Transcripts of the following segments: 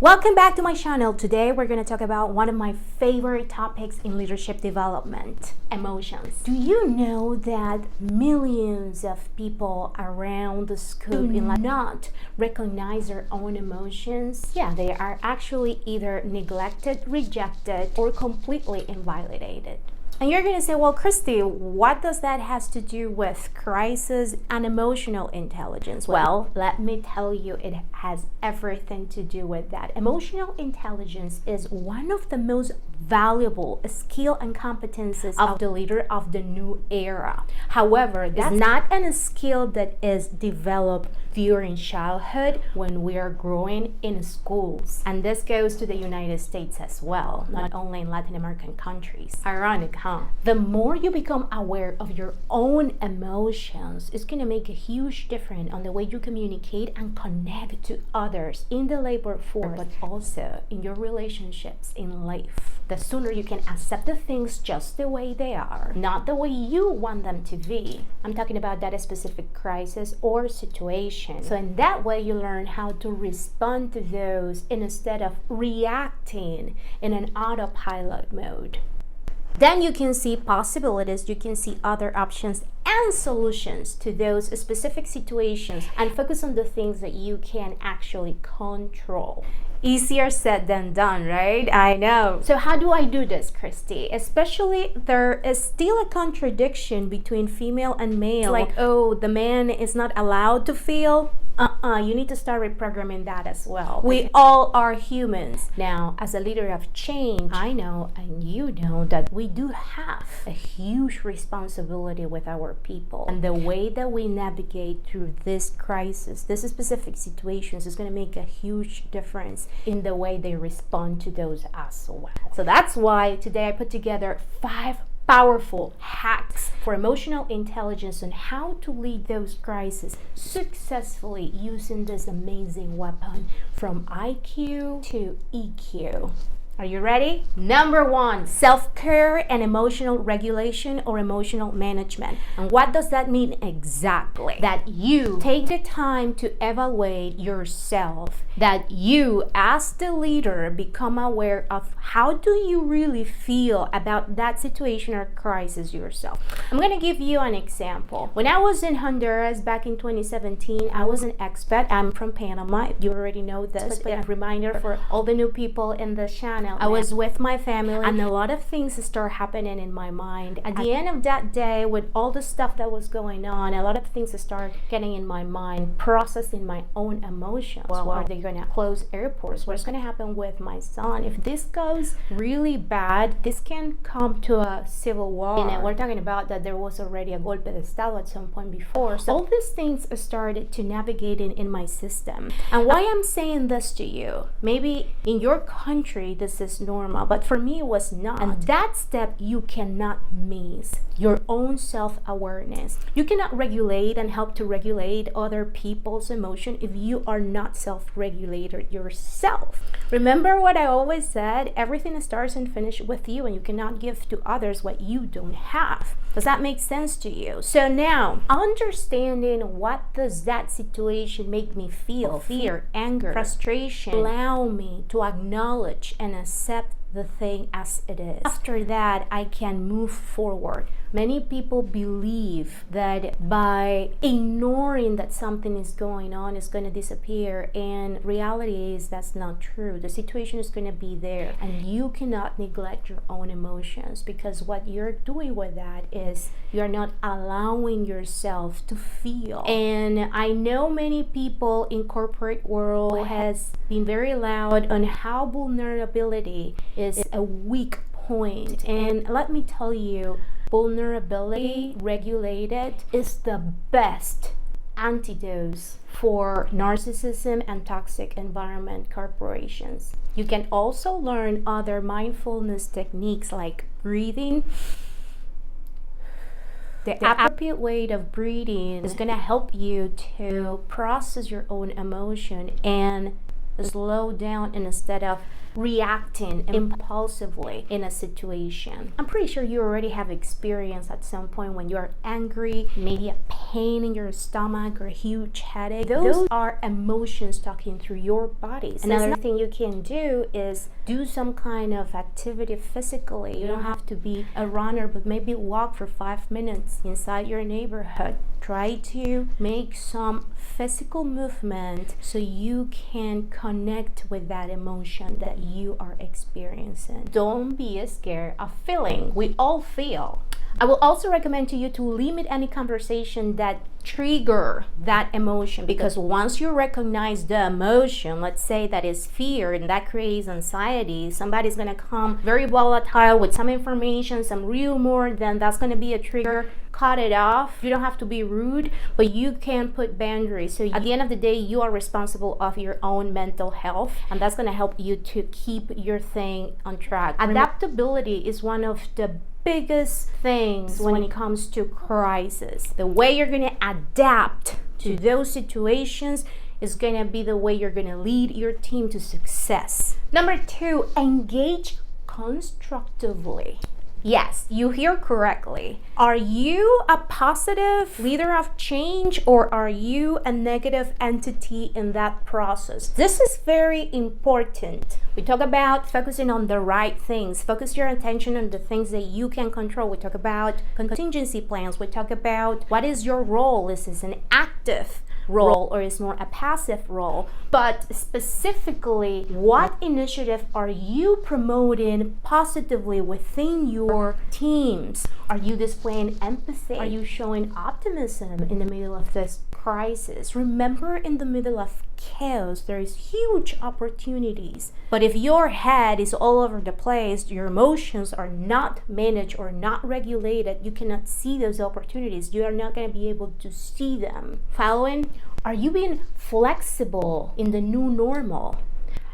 Welcome back to my channel. Today we're going to talk about one of my favorite topics in leadership development, emotions. Do you know that millions of people around the scope do not recognize their own emotions? Yeah, they are actually either neglected, rejected, or completely invalidated. And you're going to say, well, Christy, what does that has to do with crisis and emotional intelligence? Well, let me tell you, it has everything to do with that. Emotional intelligence is one of the most valuable skill and competences of the leader of the new era. However, that's not a skill that is developed during childhood when we are growing in schools. And this goes to the United States as well, not only in Latin American countries. Ironic, huh? The more you become aware of your own emotions, it's going to make a huge difference on the way you communicate and connect to others in the labor force, but also in your relationships in life. The sooner you can accept the things just the way they are, not the way you want them to be. I'm talking about that specific crisis or situation. So in that way, you learn how to respond to those instead of reacting in an autopilot mode. Then you can see possibilities, you can see other options and solutions to those specific situations and focus on the things that you can actually control. Easier said than done, right? I know. So how do I do this, Christy? Especially there is still a contradiction between female and male. It's like, oh, the man is not allowed to feel. You need to start reprogramming that as well. We all are humans. Now, as a leader of change, I know and you know that we do have a huge responsibility with our people. And the way that we navigate through this crisis, this specific situations is going to make a huge difference in the way they respond to those as well. So that's why today I put together 5 powerful hacks for emotional intelligence on how to lead those crises successfully using this amazing weapon from IQ to EQ. Are you ready? Number 1, self-care and emotional regulation or emotional management. And what does that mean exactly? That you take the time to evaluate yourself, that you as the leader become aware of how do you really feel about that situation or crisis yourself. I'm going to give you an example. When I was in Honduras back in 2017, I was an expat. I'm from Panama. You already know this, but a reminder for all the new people in the channel. I was with my family and a lot of things start happening in my mind. At the end of that day, with all the stuff that was going on, a lot of things start getting in my mind, processing my own emotions. Well, are they going to close airports? What's going to happen with my son? If this goes really bad, this can come to a civil war. And we're talking about that there was already a golpe de estado at some point before. So all these things started to navigate in my system. And why I'm saying this to you, maybe in your country this is normal, but for me it was not. And that step you cannot miss, your own self-awareness. You cannot regulate and help to regulate other people's emotion if you are not self-regulated yourself. Remember what I always said, everything starts and finishes with you, and you cannot give to others what you don't have. Does that make sense to you? So now, understanding what does that situation make me feel, fear, anger, frustration, allow me to acknowledge and accept the thing as it is. After that, I can move forward. Many people believe that by ignoring that something is going on, it's going to disappear, and reality is that's not true. The situation is going to be there, and you cannot neglect your own emotions, because what you're doing with that is you're not allowing yourself to feel. And I know many people in corporate world has been very loud on how vulnerability is a weak point. And let me tell you, vulnerability regulated is the best antidote for narcissism and toxic environment corporations. You can also learn other mindfulness techniques like breathing. The appropriate way of breathing is going to help you to process your own emotion and slow down instead of reacting impulsively in a situation. I'm pretty sure you already have experience at some point when you're angry, maybe a pain in your stomach or a huge headache. Those are emotions talking through your bodies. Another thing you can do is do some kind of activity physically. You don't have to be a runner, but maybe walk for 5 minutes inside your neighborhood. Try to make some physical movement so you can connect with that emotion that you are experiencing. Don't be scared of feeling. We all feel. I will also recommend to you to limit any conversation that trigger that emotion, because once you recognize the emotion, let's say that is fear, and that creates anxiety, somebody's going to come very volatile with some information, some rumor, then that's going to be a trigger. Cut it off. You don't have to be rude, but you can put boundaries. So at the end of the day, you are responsible of your own mental health, and that's going to help you to keep your thing on track. Adaptability is one of the biggest things when it comes to crisis. The way you're going to adapt to those situations is going to be the way you're going to lead your team to success. Number 2, engage constructively. Yes, you hear correctly. Are you a positive leader of change, or are you a negative entity in that process? This is very important. We talk about focusing on the right things. Focus your attention on the things that you can control. We talk about contingency plans. We talk about what is your role. Is this an active role or is more a passive role? But specifically, what initiative are you promoting positively within your teams? Are you displaying empathy? Are you showing optimism in the middle of this crisis? Remember, in the middle of chaos, there is huge opportunities. But if your head is all over the place, your emotions are not managed or not regulated, you cannot see those opportunities. You are not going to be able to see them. Following? Are you being flexible in the new normal?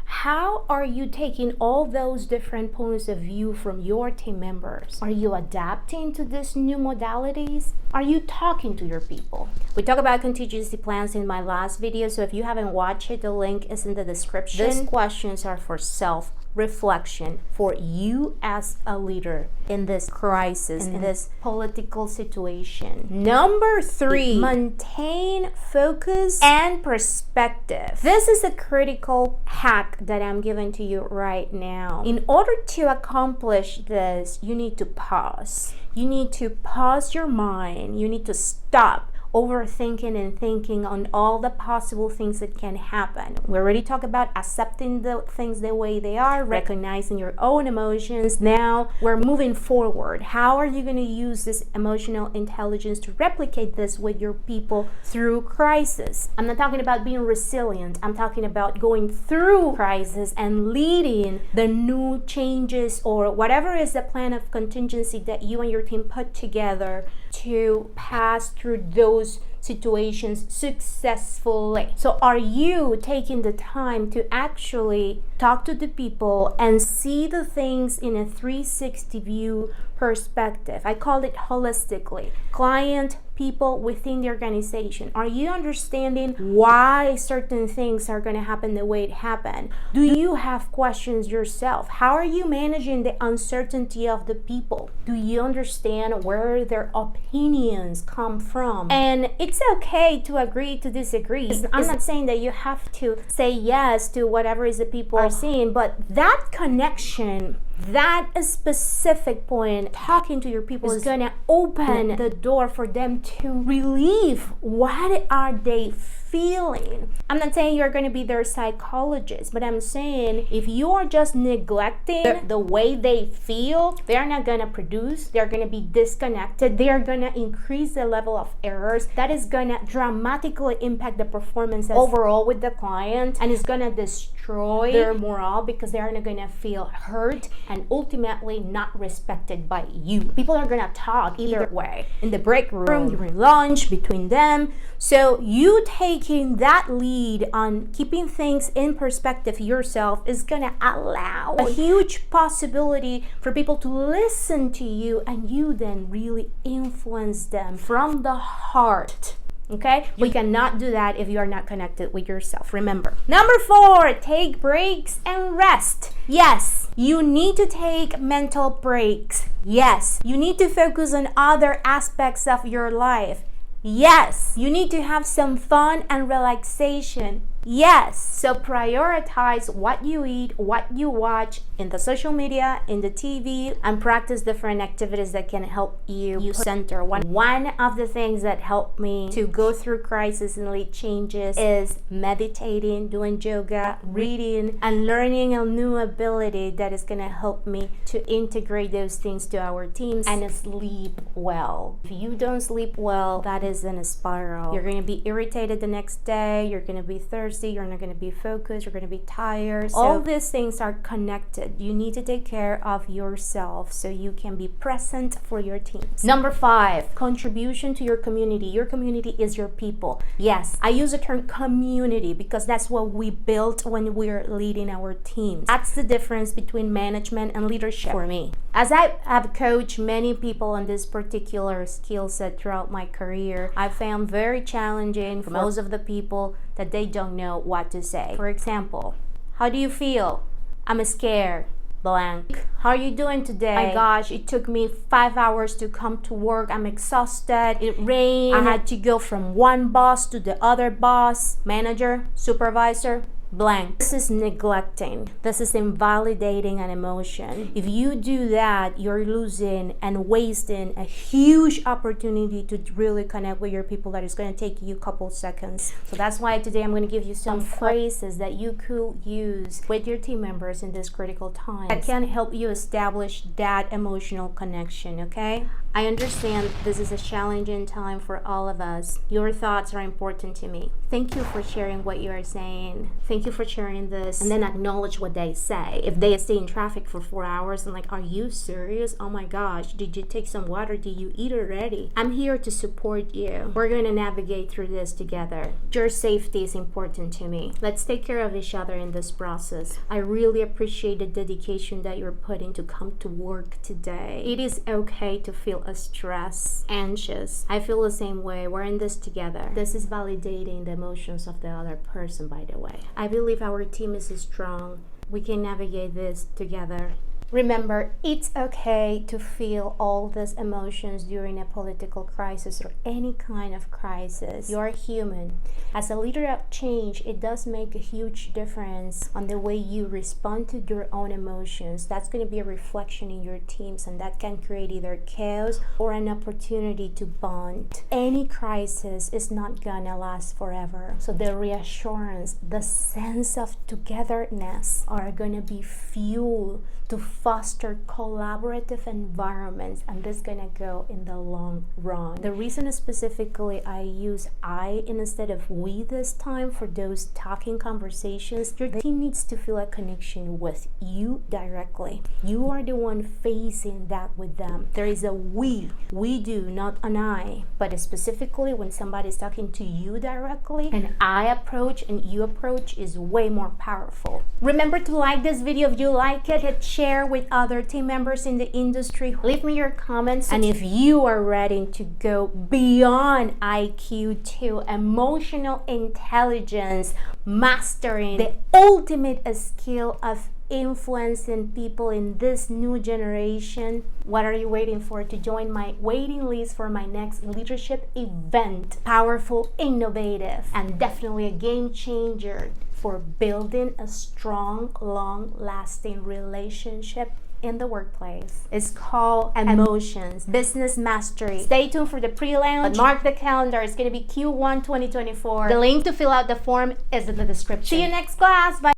How are you taking all those different points of view from your team members? Are you adapting to these new modalities? Are you talking to your people? We talk about contingency plans in my last video, so if you haven't watched it, the link is in the description. These questions are for self-reflection for you as a leader in this crisis, in this political situation. Number 3, maintain focus and perspective. This is a critical hack that I'm giving to you right now. In order to accomplish this, you need to pause. You need to pause your mind. You need to stop overthinking and thinking on all the possible things that can happen. We already talked about accepting the things the way they are, recognizing your own emotions. Now we're moving forward. How are you going to use this emotional intelligence to replicate this with your people through crisis? I'm not talking about being resilient. I'm talking about going through crisis and leading the new changes or whatever is the plan of contingency that you and your team put together to pass through those situations successfully. So are you taking the time to actually talk to the people and see the things in a 360 view perspective? I call it holistically. Client, people within the organization. Are you understanding why certain things are going to happen the way it happened? Do you have questions yourself? How are you managing the uncertainty of the people? Do you understand where their opinions come from? And it's okay to agree to disagree. I'm not saying that you have to say yes to whatever is the people are saying, but that connection, that specific point, talking to your people, is going to open the door for them to relieve what are they feeling. I'm not saying you're going to be their psychologist, but I'm saying if you are just neglecting the way they feel, they're not going to produce, they're going to be disconnected, they're going to increase the level of errors. That is going to dramatically impact the performance overall with the client, and it's going to destroy their morale because they're not going to feel hurt and ultimately not respected by you. People are going to talk either way, in the break room, during lunch, between them. So you taking that lead on keeping things in perspective yourself is going to allow a huge possibility for people to listen to you, and you then really influence them from the heart. Okay? You cannot do that if you are not connected with yourself. Remember. Number 4, take breaks and rest. Yes, you need to take mental breaks. Yes, you need to focus on other aspects of your life. Yes, you need to have some fun and relaxation. Yes, so prioritize what you eat, what you watch in the social media, in the TV, and practice different activities that can help you center. One of the things that helped me to go through crisis and lead changes is meditating, doing yoga, reading, and learning a new ability that is going to help me to integrate those things to our teams and sleep well. If you don't sleep well, that is in a spiral. You're going to be irritated the next day, you're going to be thirsty, you're not going to be focused, you're going to be tired. So all these things are connected. You need to take care of yourself so you can be present for your teams. Number 5, contribution to your community. Your community is your people. Yes, I use the term community because that's what we built when we're leading our teams. That's the difference between management and leadership for me. As I have coached many people on this particular skill set throughout my career, I found very challenging for most of the people that they don't know what to say. For example, how do you feel? I'm scared. Blank. How are you doing today? My gosh, it took me 5 hours to come to work. I'm exhausted. It rained. I had to go from one boss to the other boss, manager, supervisor. Blank. This is neglecting. This is invalidating an emotion. If you do that, you're losing and wasting a huge opportunity to really connect with your people that is going to take you a couple seconds. So that's why today I'm going to give you some phrases that you could use with your team members in this critical time that can help you establish that emotional connection, okay? I understand this is a challenging time for all of us. Your thoughts are important to me. Thank you for sharing what you are saying. Thank you for sharing this. And then acknowledge what they say. If they stay in traffic for 4 hours, I'm like, are you serious? Oh my gosh, did you take some water? Did you eat already? I'm here to support you. We're going to navigate through this together. Your safety is important to me. Let's take care of each other in this process. I really appreciate the dedication that you're putting to come to work today. It is okay to feel stressed, anxious. I feel the same way. We're in this together. This is validating the emotions of the other person, by the way. I believe our team is strong. We can navigate this together. Remember, it's okay to feel all these emotions during a political crisis or any kind of crisis. You're human. As a leader of change, it does make a huge difference on the way you respond to your own emotions. That's going to be a reflection in your teams, and that can create either chaos or an opportunity to bond. Any crisis is not gonna last forever. So the reassurance, the sense of togetherness are gonna be fuel to foster collaborative environments, and this is gonna go in the long run. The reason specifically I use I instead of we this time for those talking conversations, your team needs to feel a connection with you directly. You are the one facing that with them. There is a we do, not an I. But specifically when somebody's talking to you directly, an I approach and you approach is way more powerful. Remember to like this video if you like it. Hit share with other team members in the industry. Leave me your comments. And if you are ready to go beyond IQ to emotional intelligence, mastering the ultimate skill of influencing people in this new generation, what are you waiting for to join my waiting list for my next leadership event? Powerful, innovative, and definitely a game changer for building a strong, long-lasting relationship in the workplace. It's called Emotions Business Mastery. Stay tuned for the pre-launch. Mark the calendar. It's going to be Q1 2024. The link to fill out the form is in the description. See you next class. Bye.